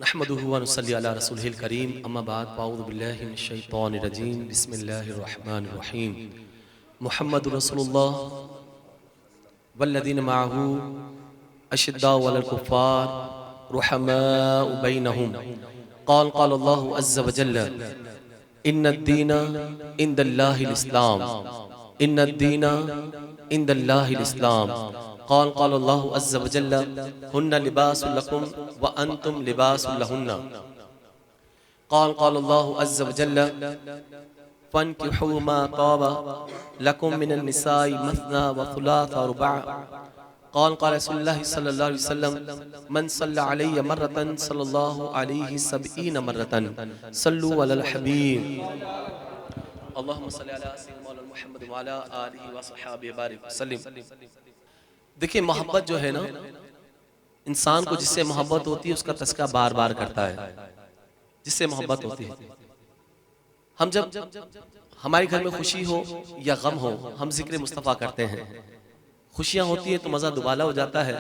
नहमदुहु व नुसल्ली अला रसूलिल करीम अम्मा बाद अऊज़ु बिल्लाहि मिनश शैतानिर रजीम बिस्मिल्लाहिर रहमानिर रहीम मुहम्मदुर रसूलुल्लाह वल्लज़ीना मअहू अशिद्दाउ अलल कुफ़्फ़ार रुहमाउ बैनहुम क़ाल अल्लाहु अज़्ज़ व जल्ल इन्नद-दीना इंदल्लाहिल इस्लाम इन्नद-दीना इंदल्लाहिल इस्लाम क़ाल अल्लाहु अज़्ज़ व जल्ल हुन्ना लिबासुल लकुम व अंतुम लिबासुल लहुन्ना क़ाल अल्लाहु अज़्ज़ व जल्ल फन्किहू मा ताब लकुम मिनन निसाई मस्ना व सुलासा व रुबा क़ाल रसूलुल्लाह सल्लल्लाहु अलैहि वसल्लम मन सल्ला अलैहि मर्रतन सल्लल्लाहु अलैहि सबईन मर्रतन सल्लु अलल हबीब अल्लाहुम्मा सल्लि अला सय्यिदिना मौलाना मुहम्मद व अला आलिहि व सहाबिहि बारिक वसल्लम। देखिए, मोहब्बत जो है ना, इंसान को जिससे मोहब्बत होती है उसका तस्करा बार बार करता है। जिससे मोहब्बत होती है, हम जब हमारे घर में खुशी हो या गम हो हम जिक्र मुस्तफ़ा करते हैं। खुशियां होती है तो मज़ा दुबाला हो जाता है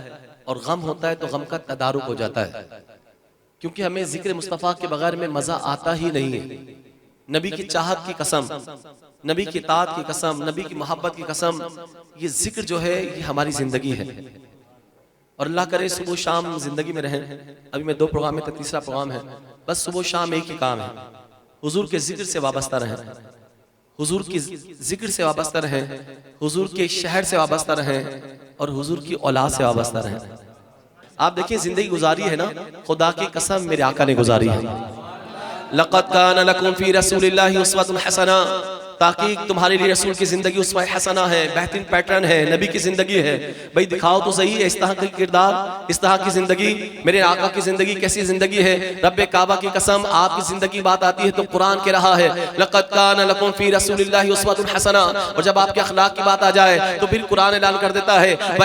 और गम होता है तो गम का तदारुक हो जाता है, क्योंकि हमें जिक्र मुस्तफ़ा के बगैर में मज़ा आता ही नहीं है। नबी की चाहत की कसम, नबी की ताअत की कसम, नबी की मोहब्बत की कसम, ये जिक्र जो है ये हमारी ज़िंदगी है। और अल्लाह करे सुबह शाम ज़िंदगी में रहें। अभी मैं 2 प्रोग्राम में, तीसरा प्रोग्राम है, बस सुबह शाम एक ही काम है, हुजूर के जिक्र से वाबस्ता रहें, हुजूर की जिक्र से वाबस्ता रहें, हुजूर के शहर से वाबस्ता रहें और हुजूर की औलाद से वाबस्ता रहें। आप देखिए, जिंदगी गुजारी है ना, खुदा की कसम मेरे आका ने गुजारी है। लक़द कान लकुम फी रसूलिल्लाहि उस्वतुन हसना, ताकि तुम्हारे लिए रसूल की जिंदगी उस्वा हसना है, बेहतरीन पैटर्न है, नबी की जिंदगी है। भाई दिखाओ तो सही है इस तरह का किरदार, इस तरह की जिंदगी। मेरे आका की जिंदगी कैसी जिंदगी है? रब्बे काबा की कसम, आपकी जिंदगी बात आती है तो कुरान कह रहा है लक़द कान लकुम फी रसूलिल्लाहि उस्वतुन हसना, और जब आपके अखलाक की बात आ जाए तो फिर कुरान ऐलान कर देता है व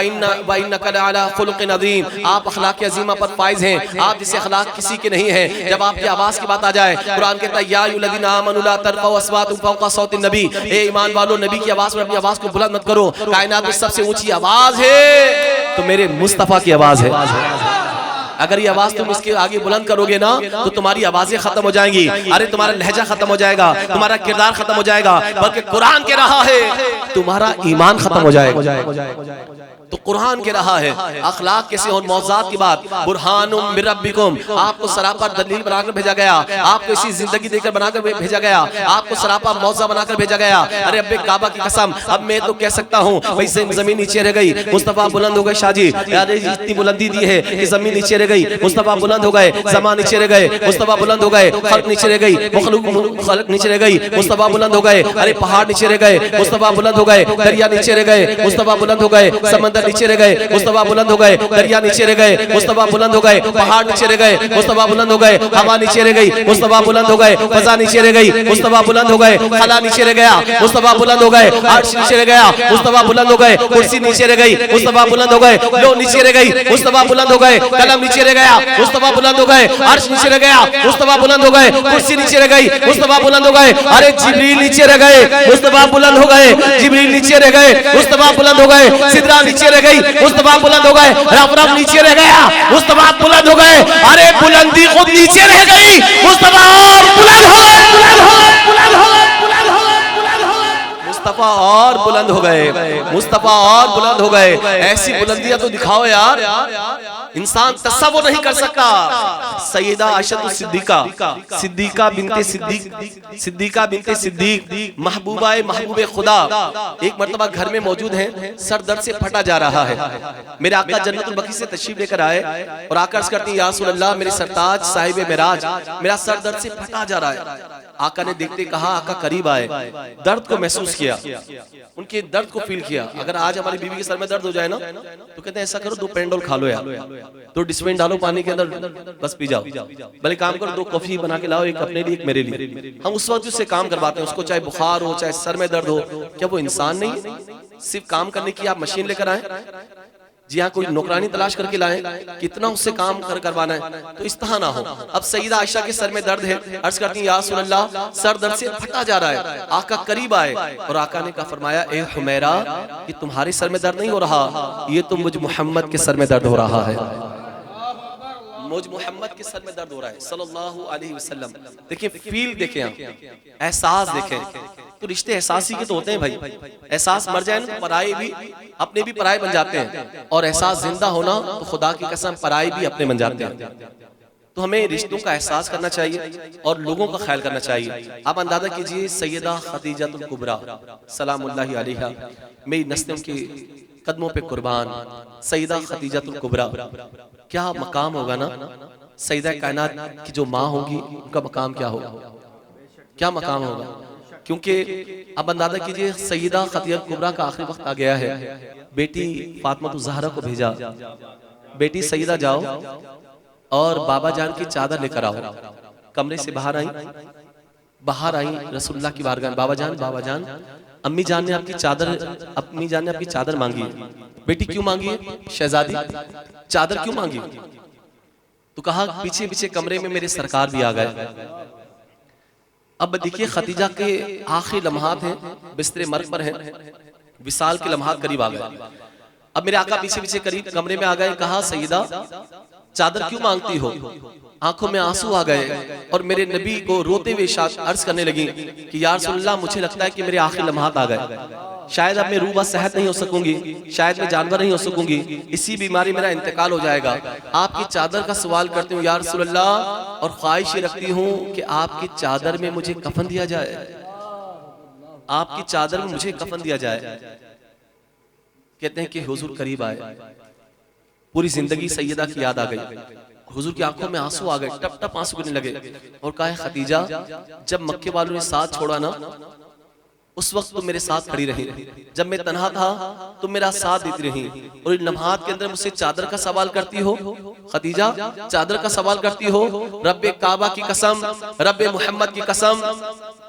इन्नका लअला खुलुक़िन अज़ीम, आप अखलाक अज़ीमा पर फाइज हैं, आप जैसे अखलाक किसी के नहीं है। जब आपकी आवाज की बात आ जाए, कुरान कहता है या अय्युहल्लज़ीना आमनू ला तरफ़ऊ अस्वातकुम फ़ौक़ा सौतिन नबी, ए ईमान वालों, नबी की आवाज पर अपनी आवाज को बुलंद मत करो। कायनात में सबसे ऊंची आवाज है तो मेरे मुस्तफा की आवाज है। अगर ये आवाज तुम इसके आगे बुलंद करोगे ना तो तुम्हारी आवाजें खत्म हो जाएंगी, अरे तुम्हारा लहजा खत्म हो जाएगा, तुम्हारा किरदार खत्म हो जाएगा, बल्कि कुरान कह रहा है तुम्हारा ईमान खत्म हो जाएगा। तो कुरान कह रहा है अखलाक कैसे हो, मौज़ात की बात, बुरहानुम मिर रब्बिकुम, आपको सरापा दलील बनाकर भेजा गया, आपको इसी जिंदगी देकर बनाकर भेजा गया, आपको सरापा मौज़ा बनाकर भेजा गया। अरे अब्बे काबा की कसम, अब मैं तो कह सकता हूँ भाई जमीन नीचे रह गई, मुस्तफा बुलंद हो गए। शाहजी यार इतनी बुलंदी दी है कि जमीन नीचे रह गई, मुस्तफा बुलंद हो गए, ज़मान नीचे रह गए, मुस्तफा बुलंद हो गए, खल्क नीचे रह गई, खल्क नीचे रह गई, मुस्तफा बुलंद हो गए। अरे पहाड़ नीचे रह गए, मुस्तफा बुलंद हो गए, दरिया नीचे रह गए, मुस्तफा बुलंद हो गए, समंदर नीचे रह गए, मुस्तफा बुलंद हो गए, दरिया नीचे रह गए, मुस्तफा बुलंद हो गए, पहाड़ नीचे रह गए, मुस्तफा बुलंद हो गए, हवा नीचे रह गई, मुस्तफा बुलंद हो गए, फजा नीचे रह गई, मुस्तफा बुलंद हो गए, खला नीचे रह गया, मुस्तफा बुलंद हो गए, अर्श नीचे रह गया, मुस्तफा बुलंद हो गए, कुर्सी नीचे रह गई, मुस्तफा बुलंद हो गए, लो नीचे रह गई, मुस्तफा बुलंद हो गए, कलम नीचे रह गया, मुस्तफा बुलंद हो गए, अर्श नीचे रह गया, मुस्तफा बुलंद हो गए, कुर्सी नीचे रह गई, मुस्तफा बुलंद हो गए। अरे जिब्रील नीचे रह गए, मुस्तफा बुलंद हो गए, जिब्रील नीचे रह गए, मुस्तफा बुलंद हो गए, सिदरा नीचे रह गई, मुस्तफा बुलंद हो गए, रफ नीचे रह गया, मुस्तफा बुलंद हो गए। अरे बुलंदी खुद नीचे रह गई, मुस्तफा और बुलंद हो गए, बुलंद हो गए, बुलंद हो गए, बुलंद हो गए, बुलंद हो गए, मुस्तफा और बुलंद हो गए, मुस्तफा और बुलंद हो गए। ऐसी बुलंदियां तो दिखाओ यार, इंसान तस्वुर नहीं कर सकता। सैयदा आयशा सिद्दीका, सिद्दीका बिनते सिद्दीक, सिद्दीका बिनते सिद्दीक, महबूबा महबूबे खुदा एक मर्तबा घर में मौजूद हैं, सर दर्द से फटा जा रहा है। मेरे आका जन्नतुल बकी से तशरीफ लेकर आए और आकर अर्ज़ करती हैं या रसूल अल्लाह, मेरे सरताज साहिब मेराज, मेरा सर दर्द से फटा जा रहा है। आका ने देखते कहा, आका करीब आए, दर्द को महसूस किया, उनके दर्द को फील किया। अगर आज हमारी बीवी के सर में दर्द हो जाए ना तो कहते हैं ऐसा करो 2 पेंडोल खा लो यार, 2 डिस्पेंड डालो पानी के अंदर, बस पी जाओ। भले काम करो 2 कॉफी बना के लाओ, एक अपने लिए एक मेरे लिए। हम उस वक्त उससे काम करवाते हैं, उसको चाहे बुखार हो चाहे सर में दर्द हो। क्या वो इंसान नहीं? सिर्फ काम करने की आप मशीन लेकर आए? जी हाँ, कोई नौकरानी तलाश करके लाएं, कितना उससे काम करवाना है, तो इस तरह ना हो। अब सईदा आयशा के सर में दर्द है, अर्ज करती हैं या रसूल अल्लाह, सर दर्द से फटा जा रहा है। आका करीब आए और आका ने कहा, फरमाया ए हुमैरा, ये तुम्हारे सर में दर्द नहीं हो रहा, ये तो मुझ मोहम्मद के सर में दर्द हो रहा है। मुझ मोहम्मद के सर में दर्द हो रहा है सल्लल्लाहु अलैहि वसल्लम। देखिए फील देखें आप, एहसास देखें। तो रिश्ते एहसासी के तो होते हैं भाई। एहसास मर जाए ना तो पराए भी अपने भी पराए बन जाते हैं, और एहसास जिंदा होना तो खुदा की कसम पराए भी अपने बन जाते हैं। तो हमें रिश्तों का एहसास करना चाहिए और लोगों का ख्याल करना चाहिए। आप अंदाजा कीजिए सैयदा खदीजतुल कुबरा सलामुल्लाहि अलैहा, मेरी नस्लों के कदमों पे कुर्बान सैयदा खदीजतुल कुबरा, क्या मकाम होगा ना। सैयदा कायनात की जो माँ होगी उनका मकाम क्या होगा, क्या मकाम होगा। क्योंकि अब अंदाजा कीजिए सैयदा खदीजतुल कुबरा का आखिरी वक्त आ गया है। बेटी फातिमा ज़हरा को भेजा, बेटी सैयदा जाओ और बाबा जान की चादर लेकर आओ। कमरे से बाहर आई रसूलुल्लाह की बारगाह, बाबा जान अम्मी जान ने आपकी चादर मांगी। बेटी क्यों मांगी है शहजादी, चादर क्यों मांगी। तो कहा पीछे पीछे कमरे में मेरे सरकार भी आ गए। अब देखिए खदीजा के आखिरी लम्हात हैं, बिस्तरे मर्ग पर हैं, विसाल के लम्हात करीब आ गए। अब मेरे आका पीछे पीछे करीब कमरे में आ गए। कहा सैयदा चादर क्यों मांगती हो। आंखों में आंसू आ गए और मेरे नबी को रोते हुए अर्ज करने लगी कि या रसूलल्लाह मुझे लगता है कि मेरे आखिरी लम्हात आ गए, शायद अब मैं रूबा सेहत नहीं हो सकूंगी, शायद मैं जानवर नहीं हो सकूंगी, इसी बीमारी मेरा इंतकाल हो जाएगा। आपकी चादर का सवाल करती हूँ या रसूलल्लाह, और ख्वाहिश ये रखती हूँ कि आपकी चादर में मुझे कफन दिया जाए, आपकी चादर में मुझे कफन दिया जाए। कहते हैं कि हुजूर करीब आए, पूरी जिंदगी सैयदा की याद आ गई, हुजूर की आंखों में आंसू आ गए, टप टप आंसू गिरने लगे। और कहा खदीजा जब मक्के वालों ने साथ छोड़ा ना उस वक्त तो मेरे साथ खड़ी रही, जब मैं तन्हा था तो मेरा साथ देती रही, और इन लम्हात के अंदर मुझसे चादर का सवाल करती हो खदीजा, चादर का सवाल करती हो। रब्बे काबा की कसम, रब्बे मोहम्मद की कसम,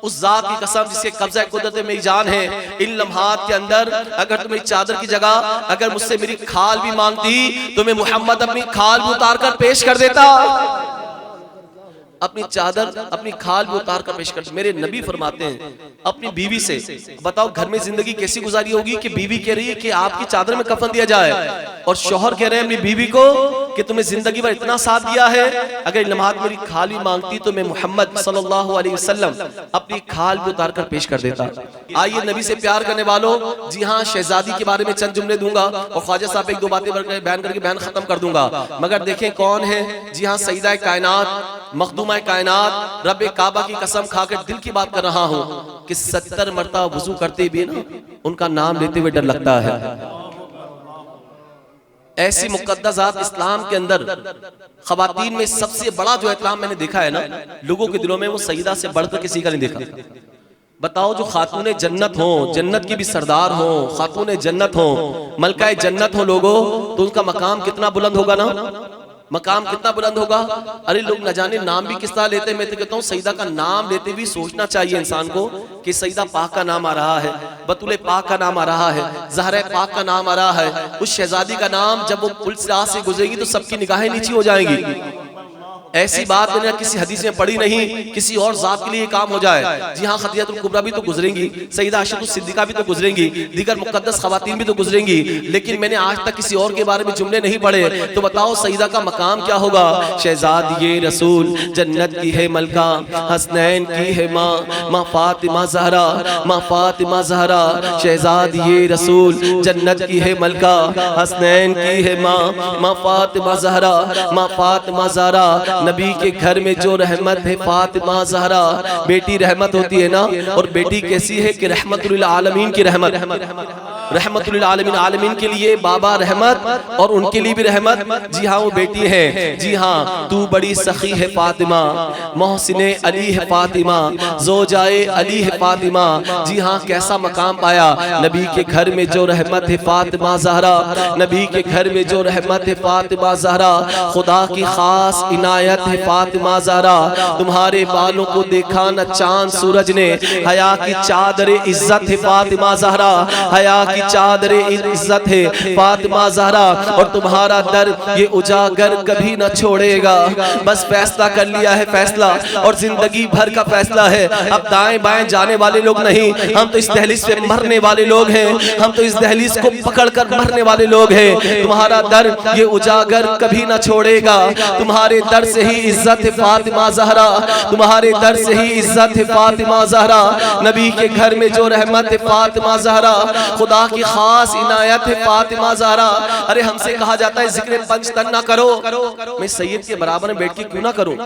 उस जात की कसम जिसके कब्जा कुदरत में मेरी जान है, इन लम्हात के अंदर अगर तुम मेरी चादर की जगह अगर मुझसे मेरी खाल भी मांगती तो मैं मोहम्मद अपनी खाल भी उतार कर पेश कर देता, अपनी चादर अपनी खाल भी उतार कर पेश करते। मेरे नबी फरमाते हैं अपनी बीवी से, बताओ घर में जिंदगी कैसी गुजारी होगी कि बीवी कह रही है कि आपकी चादर में कफन दिया जाए, और शौहर कह रहे हैं अपनी बीवी को कि तुम्हें जिंदगी भर इतना साथ दिया है, अगर लम्हात मेरी खाल भी मांगती तो मैं मोहम्मद सल्लल्लाहु अलैहि वसल्लम अपनी खाल भी उतार कर पेश कर देता। आइए नबी से प्यार करने वालों, जी हाँ शहजादी के बारे में चंद जुमले दूंगा और ख्वाजा साहब एक दो बातें बयान करके बयान खत्म कर दूंगा, मगर देखें कौन है। जी हाँ सईदा कायनात मखदूमा कायनात, रब्बे काबा की कसम खाकर दिल की बात कर रहा हूँ कि 70 मरतबा वुजू करते भी ना उनका नाम लेते हुए डर लगता है। ऐसी मुकद्दस जात इस्लाम के अंदर खवातीन में सबसे बड़ा जो एहतराम मैंने देखा है ना लोगों के दिलों में, वो सईदा से बढ़कर किसी का नहीं देखा। बताओ जो खातूने जन्नत हो, जन्नत की भी सरदार हो, खातूने जन्नत हो, मलकाए जन्नत हो लोगों, तो उनका मकाम कितना बुलंद होगा ना, मकाम कितना बुलंद होगा। अरे लोग न जाने नाम भी किस तरह लेते हैं। मैं तो कहता हूँ सईदा का नाम लेते भी सोचना चाहिए इंसान को कि सईदा पाक का नाम आ रहा है, बतूले पाक का नाम आ रहा है, ज़हरा पाक का नाम आ रहा है। उस शहजादी का नाम जब वो पुल से गुजरेगी तो सबकी निगाहें नीची हो जाएंगी। ऐसी बात मैंने किसी हदीस में पढ़ी नहीं किसी और जात के लिए काम हो जाए। जी हाँ खदीजतुल कुबरा भी तो गुजरेंगी, सईदा आयशा सिद्दीका भी तो गुजरेंगी, दीगर मुकद्दस खवातीन भी तो गुजरेंगी, लेकिन मैंने आज तक किसी और के बारे में जुमले नहीं पढ़े। तो बताओ सईदा का मकाम क्या होगा। शहजादी रसूल जन्नत की है मलका, हसनैन की है माँ फातिमा ज़हरा, माँ फातिमा ज़हरा। शहजादी रसूल जन्नत की है मलका, हसनैन की है माँ फातिमा ज़हरा, माँ फातिमा ज़हरा। नबी के घर में जो रहमत है फातिमा ज़हरा, बेटी रहमत होती है ना, और बेटी कैसी है कि रहमतुल आलमीन की रहमत, रहमतुल आलमीन, आलमीन के लिए बाबा रहमत और उनके लिए भी रहमत। जी हाँ वो बेटी है। जी हाँ तू बड़ी सखी है फातिमा, मोहसिने अली है फातिमा, ज़ोजाए अली है फातिमा। जी हाँ कैसा मकाम पाया नबी के घर में जो रहमत है फातिमा ज़हरा, नबी के घर में जो रहमत है फातिमा ज़हरा, खुदा की खास इनायत है फातिमा ज़हरा। तुम्हारे बालों को देखा न चांद सूरज ने, हया की चादर इज्जत है फातिमा ज़हरा, हया की की चादर इज्जत है फातिमा ज़हरा, और तुम्हारा दर ये उजागर कभी न छोड़ेगा। बस फैसला कर लिया है फैसला, और जिंदगी भर का फैसला है। अब दाएं बाएं जाने वाले लोग नहीं, हम तो इस दहलीज पे मरने वाले लोग हैं, हम तो इस दहलीज को पकड़कर मरने वाले लोग हैं। तुम्हारा दर ये उजागर कभी न छोड़ेगा, तुम्हारे दर से ही इज्जत है फातिमा ज़हरा, तुम्हारे दर से ही इज्जत है फातिमा ज़हरा। नबी के घर में जो रहमत है फातिमा ज़हरा, खुदा की खास इनायत है फातिमा ज़हरा। अरे हमसे कहा जाता है जिक्र पंचतन ना करो, मैं सैयद के बराबर में बैठ के क्यों ना करूं?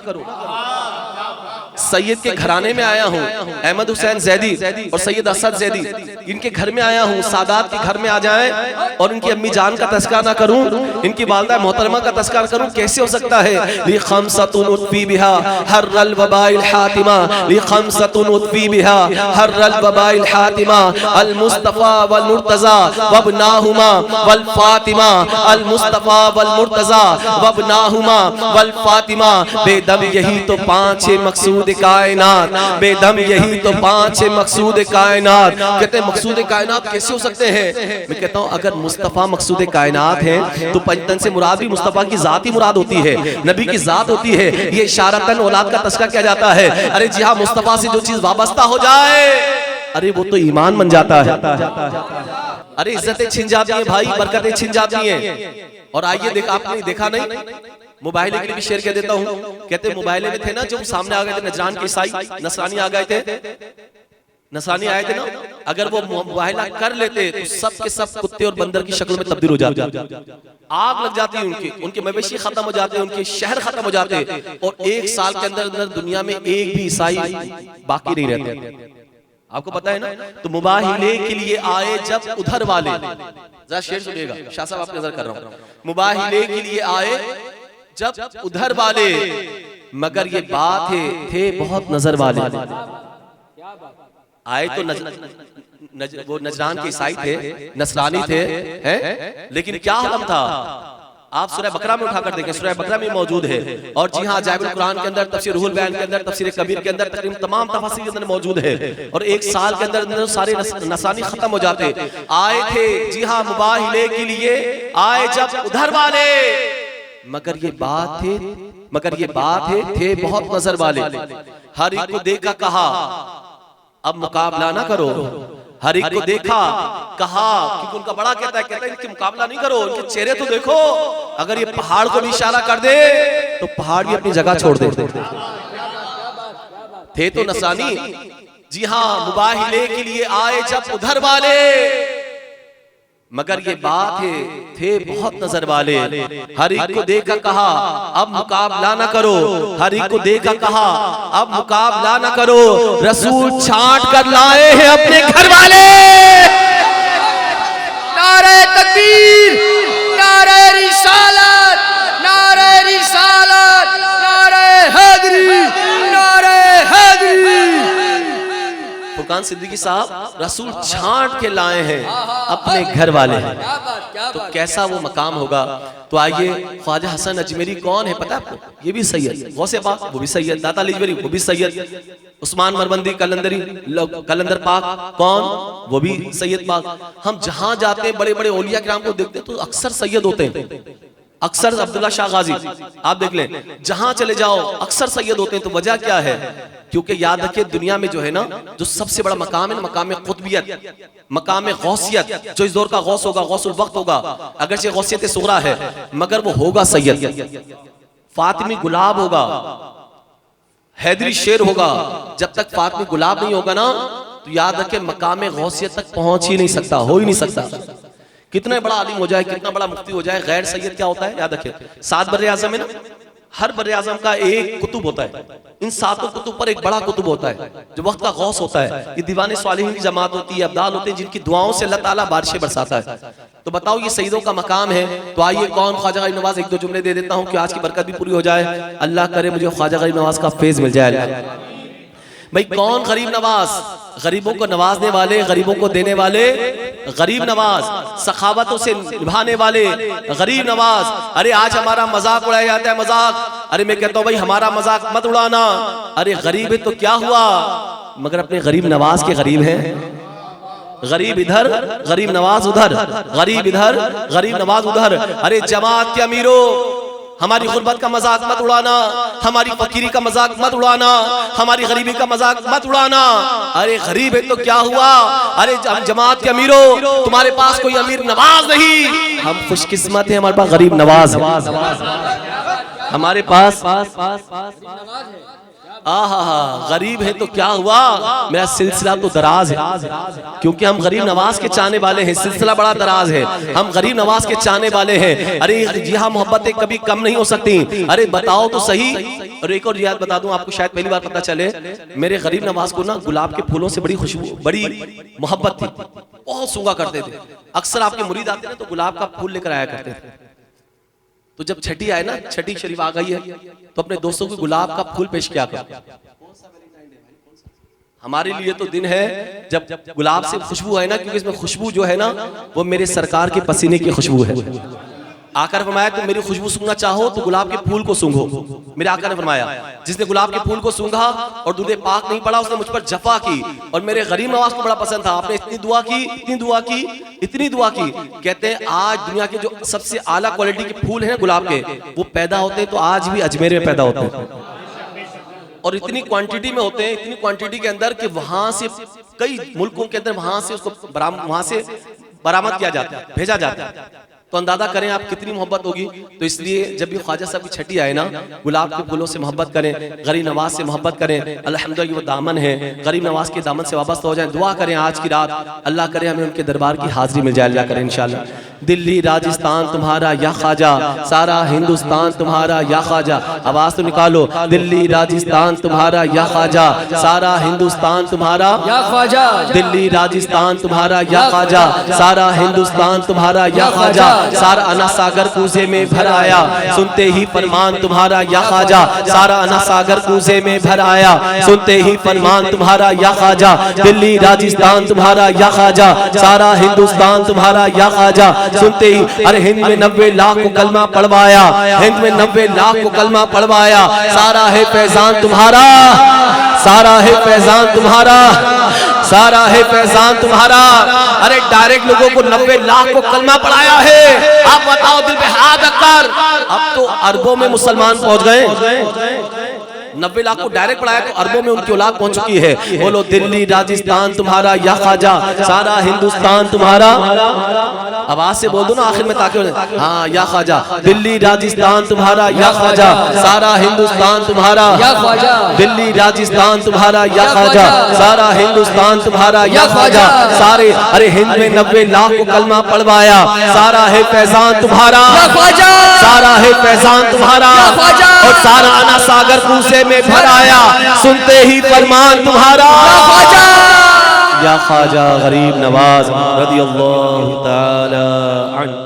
सैयद के घराने में आया हूँ, अहमद हुसैन जैदी और सैयद असद जैदी, इनके घर में आया हूँ। सादात के घर में आ जाए और इनकी अम्मी जान का तस्करा ना करूं, इनकी वालिदा मोहतरमा का तस्करा करूं, कैसे हो सकता है? ली खम्सतुन उत्फी बिहा हर्रल वबाइल हातिमा, ली खम्सतुन उत्फी बिहा हर्रल वबाइल हातिमा, अल मुस्तफा वल मुर्तजा वबनाहुमा वल फातिमा, अल मुस्तफा वल मुर्तजा वबनाहुमा वल फातिमा। बेदम यही तो पांच मकसूद कायनात, बेदम यही तो पांच मकसूद कायनात। कहते हैं मकसूद कायनात कैसे हो सकते हैं? मैं कहता हूं अगर मुस्तफा मकसूद कायनात है तो पंचतन से मुराद भी मुस्तफा की जात ही मुराद होती है, नबी की जात होती है। ये इशारतन औलाद का तस्करा किया जाता है। अरे जी हाँ, मुस्तफा से जो चीज वाबस्ता हो जाए अरे वो तो ईमान बन जाता है। अरे इज्जतें छिन जाती है भाई, बरकतें छिन जाती हैं। और आइए देख, आपने देखा नहीं, मोबाइल के लिए भी शेयर कर देता हूँ। कहते मोबाइल में थे ना जब सामने आ गए थे नजरान के ईसाई, नसरानी आ गए थे, नसरानी आए थे ना, अगर वो मुबाहिला कर लेते तो सब के सब कुत्ते और बंदर की शक्ल में तब्दील हो जाते, आग लग जाती है उनके मवेशी खत्म हो जाते, उनके शहर खत्म हो जाते, और एक साल के अंदर अंदर दुनिया में एक भी ईसाई बाकी नहीं रहते। आपको पता है ना? तो मुबाहिले के लिए आए जब उधर वाले, जरा शेर सुनिएगा, शाह साहब आप नजर कर रहा हूँ। मुबाहिले के लिए आए जब उधर वाले, मगर ये बात है थे बहुत नजर वाले। आए तो वो नजरान के ईसाई थे, नसरानी थे, हैं? लेकिन क्या आलम था? आप सूरह बकरा में उठाकर देखें, सूरह बकरा में मौजूद है। और जी हाँ, अजाइबुल कुरान के अंदर, तफसीर रूहुल बयान के अंदर, तफसीर कबीर के अंदर, तकरीबन तमाम तफसीर के अंदर मौजूद है। और एक साल के अंदर सारे नसानी खत्म हो जाते। आए थे जी हाँ मुबाहिले के लिए, आए जब उधर वाले, मगर ये बात है थे बहुत नजर वाले। हर एक को देखा कहा अब मुकाबला ना करो, हर एक को देखा कहा, क्योंकि उनका बड़ा कहता है इनके मुकाबला नहीं करो, इनके चेहरे तो देखो। अगर ये पहाड़ को भी इशारा कर दे तो पहाड़ भी अपनी जगह छोड़ दे। थे तो नसानी, जी हाँ मुबाहिले के लिए आए जब उधर वाले, मगर ये बात है थे बहुत नजर वाले। हर एक को देखा कहा अब मुकाबला ना करो, हर एक को देखा कहा अब मुकाबला ना करो। रसूल छांट कर लाए हैं अपने घर वाले। नारे तकबीर, नारे रिसालत, नारे रिसालत, नारे हैदरी, नारे हैदरी। फुरकान सिद्दीकी साहब रसूल छांट के लाए हैं अपने घर वाले, तो कैसा वो मकाम होगा। तो आइए, ख्वाजा हसन अजमेरी कौन है पता है आपको? ये भी सैयद, गौसे पाक वो भी सैयद, दाता लिजबरी वो भी सैयद, उस्मान मरबंदी कलंदर पाक कौन? वो भी सैयद पाक। हम जहां जाते हैं बड़े बड़े औलिया किराम को देखते हैं तो अक्सर सैयद होते हैं, अक्सर अब्दुल्ला शाह गाजी आप देख लें, जहां चले जाओ अक्सर सैयद होते हैं। तो वजह क्या है? क्योंकि याद रखिए दुनिया में जो है ना, जो सबसे बड़ा मकाम है ना, मकाम कुतबियत, मकाम गौसियत, जो इस दौर का गौस होगा, गौसुल वक्त होगा, अगरचे गौसियत सुगरा है मगर वो होगा सैयद। फातिमी गुलाब होगा, हैदरी शेर होगा। जब तक फातिमी गुलाब नहीं होगा ना, तो याद रखिए मकाम गौसियत तक पहुंच ही नहीं सकता, हो ही नहीं सकता। कितना बड़ा आलिम हो जाए, कितना बड़ा मुफ्ती हो जाए, गैर सैयद क्या होता है? याद रखिए 7 बर्रे आज़म है ना, हर बर्रे आज़म का एक कुतुब होता है। इन 7 कुतुब पर एक बड़ा कुतुब होता है जो वक्त का गौस होता है। ये दीवाने सालिहीन की जमात होती है, अब्दाल होते हैं, जिनकी दुआओं से अल्लाह ताला बारिशें बरसाता है। तो बताओ ये सईदों का मकाम है। तो आइए कौन? ख्वाजा गरीब नवाज। एक दो जुमले दे देता हूँ कि आज की बरकत भी पूरी हो जाए। अल्लाह करे मुझे ख्वाजा गरीब नवाज का फैज़ मिल जाए। भाई कौन गरीब नवाज? गरीबों को नवाजने वाले, गरीबों को देने वाले, गरीब नवाज, सखावतों से निभाने वाले गरीब नवाज। अरे आज हमारा मजाक उड़ाया जाता है, मजाक। अरे मैं कहता हूँ भाई हमारा मजाक मत उड़ाना। अरे गरीब है तो क्या हुआ, मगर अपने गरीब नवाज के गरीब हैं। गरीब इधर गरीब नवाज उधर, गरीब इधर गरीब नवाज उधर। अरे जमात के अमीरों, हमारी गुर्बत का मजाक मत उड़ाना, हमारी फकीरी का मजाक मत उड़ाना, हमारी गरीबी का मजाक मत उड़ाना। अरे गरीब है तो क्या हुआ? अरे जमात के अमीरों, तुम्हारे पास कोई अमीर नवाज नहीं, हम खुशकिस्मत हैं, हमारे पास गरीब नवाज है। हमारे पास गरीब है तो क्या हुआ? मेरा सिलसिला तो दराज है, क्योंकि हम गरीब नवाज के चाहने वाले हैं। सिलसिला बड़ा दराज है, हम गरीब नवाज के चाहने वाले हैं। अरे जी हाँ, मोहब्बतें कभी कम नहीं हो सकती। अरे बताओ तो सही। और एक और याद बता दूं आपको, शायद पहली बार पता चले, मेरे गरीब नवाज को ना गुलाब के फूलों से बड़ी खुशबू, बड़ी मोहब्बत थी, बहुत सूंघा करते थे। अक्सर आपके मुरीद आते ना तो गुलाब का फूल लेकर आया करते थे। तो जब छठी आए ना, छठी शरीफ आ गई है, तो अपने दोस्तों को गुलाब का फूल पेश किया कर। हमारे लिए तो दिन है जब गुलाब से खुशबू है ना, क्योंकि इसमें खुशबू जो है ना वो मेरे सरकार के पसीने की खुशबू है। आका ने फरमाया तुम मेरी खुशबू सूंघना चाहो तो गुलाब के फूल को सूंघो। मेरे आका ने फरमाया जिसने गुलाब के फूल को सूंघा और दूध पाक नहीं पड़ा उसने मुझ पर जफा की। और मेरे गरीब नवाज को बड़ा पसंद था, आपने इतनी दुआ की, इतनी दुआ की, इतनी दुआ की। कहते हैं आज दुनिया के जो सबसे आला क्वालिटी के फूल हैं गुलाब के, वो पैदा होते हैं तो आज भी अजमेर में पैदा होते हैं, और इतनी क्वांटिटी में होते हैं, इतनी क्वांटिटी के अंदर कि वहां से कई मुल्कों के अंदर वहां से उसको वहां से बरामद किया जाता है, भेजा जाता है। तो अंदाजा करें आप कितनी मोहब्बत होगी। तो इसलिए जब भी ख्वाजा साहब की छठी आए ना, गुलाब के फूलों से मोहब्बत करें, गरीब नवाज से मोहब्बत करें। अल्हम्दुलिल्लाह वो दामन है, गरीब नवाज के दामन से वाबस्ता हो जाए। दुआ करें आज की रात अल्लाह करे हमें उनके दरबार की हाजिरी मिल जाए, अल्लाह करें इंशाल्लाह। दिल्ली राजस्थान तुम्हारा या ख्वाजा, सारा हिंदुस्तान तुम्हारा या ख्वाजा। आवाज तो निकालो, दिल्ली राजस्थान तुम्हारा या ख्वाजा, सारा हिंदुस्तान तुम्हारा या ख्वाजा। दिल्ली राजस्थान तुम्हारा या ख्वाजा, सारा हिंदुस्तान तुम्हारा या ख्वाजा। सारा अना सागर कूजे में भर आया, सुनते ही फरमान तुम्हारा या ख्वाजा। सारा अना सागर कूजे में भर आया, सुनते ही फरमान तुम्हारा या ख्वाजा। दिल्ली राजस्थान तुम्हारा या ख्वाजा, सारा हिंदुस्तान तुम्हारा या ख्वाजा। सुनते ही अरे हिंद में 90 लाख को कलमा पढ़वाया, हिंद में 90 लाख को कलमा पढ़वाया। सारा है फैजान तुम्हारा, सारा है फैजान तुम्हारा, सारा है फैजान तुम्हारा। अरे डायरेक्ट लोगों को 90 लाख को कलमा पढ़ाया है। आप बताओ दिल पे हाथ रखकर, अब तो अरबों में मुसलमान पहुंच गए। 90 लाख को डायरेक्ट पढ़ाया तो अरबों में उनकी औलाद पहुंच चुकी है। बोलो दिल्ली राजस्थान तुम्हारा या ख्वाजा, सारा हिंदुस्तान तुम्हारा। आवाज से बोल दो ना आखिर में, ताकि हाँ या ख्वाजा। दिल्ली राजस्थान तुम्हारा या ख्वाजा, सारा हिंदुस्तान तुम्हारा या ख्वाजा। दिल्ली राजस्थान तुम्हारा या ख्वाजा, सारा हिंदुस्तान तुम्हारा या ख्वाजा। सारे अरे हिंद में 90 लाख को कलमा पढ़वाया। सारा है फैजान तुम्हारा या ख्वाजा, सारा है फैजान तुम्हारा। या ख्वाजा। और सारा अना सागर कूसे में भर आया, सुनते ही फरमान तुम्हारा या ख्वाजा। या ख्वाजा गरीब नवाज रज़ियल्लाहु ताला अन्हु।